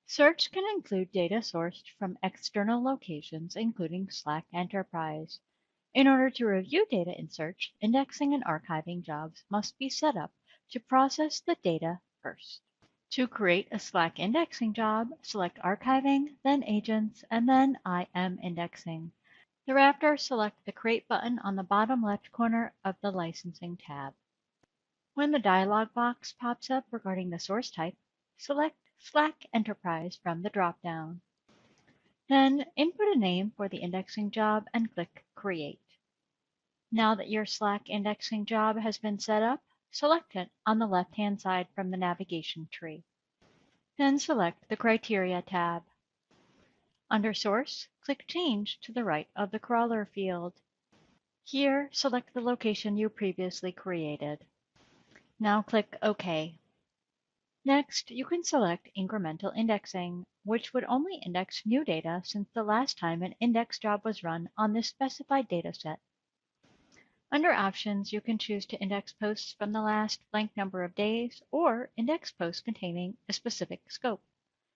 Search can include data sourced from external locations, including Slack Enterprise. In order to review data in search, indexing and archiving jobs must be set up to process the data first. To create a Slack indexing job, select Archiving, then Agents, and then IM Indexing. Thereafter, select the Create button on the bottom left corner of the Licensing tab. When the dialog box pops up regarding the source type, select Slack Enterprise from the drop-down. Then input a name for the indexing job and click Create. Now that your Slack indexing job has been set up, select it on the left-hand side from the navigation tree. Then select the Criteria tab. Under Source, click Change to the right of the crawler field. Here, select the location you previously created. Now click OK. Next, you can select Incremental Indexing, which would only index new data since the last time an index job was run on this specified dataset. Under Options, you can choose to index posts from the last blank number of days or index posts containing a specific scope.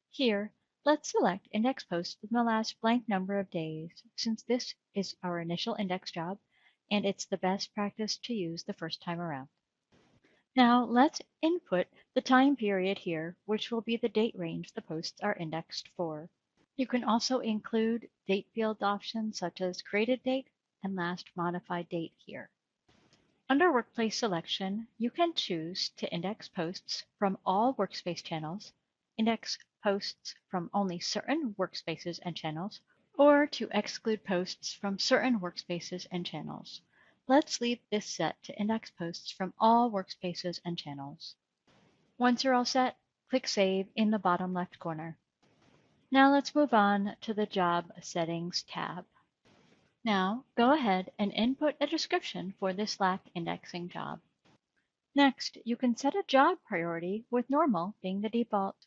Here, let's select Index Posts from the last blank number of days, since this is our initial index job and it's the best practice to use the first time around. Now let's input the time period here, which will be the date range the posts are indexed for. You can also include date field options such as created date and last modified date here. Under Workplace Selection, you can choose to index posts from all workspace channels, index posts from only certain workspaces and channels, or to exclude posts from certain workspaces and channels. Let's leave this set to index posts from all workspaces and channels. Once you're all set, click Save in the bottom left corner. Now let's move on to the Job Settings tab. Now go ahead and input a description for this Slack indexing job. Next, you can set a job priority with normal being the default.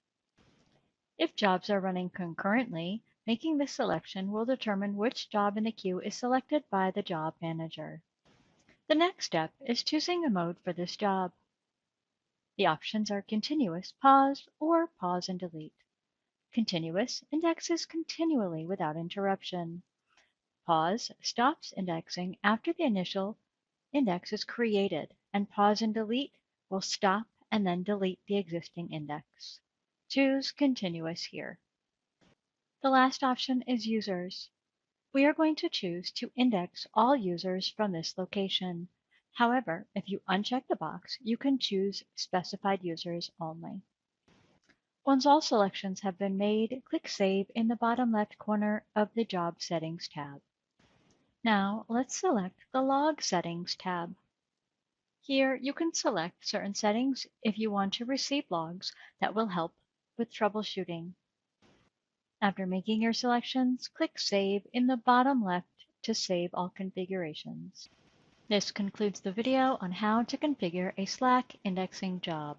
If jobs are running concurrently, making this selection will determine which job in the queue is selected by the job manager. The next step is choosing a mode for this job. The options are continuous, pause, or pause and delete. Continuous indexes continually without interruption. Pause stops indexing after the initial index is created, and pause and delete will stop and then delete the existing index. Choose continuous here. The last option is users. We are going to choose to index all users from this location. However, if you uncheck the box, you can choose specified users only. Once all selections have been made, click Save in the bottom left corner of the Job Settings tab. Now let's select the Log Settings tab. Here you can select certain settings if you want to receive logs that will help with troubleshooting. After making your selections, click Save in the bottom left to save all configurations. This concludes the video on how to configure a Slack indexing job.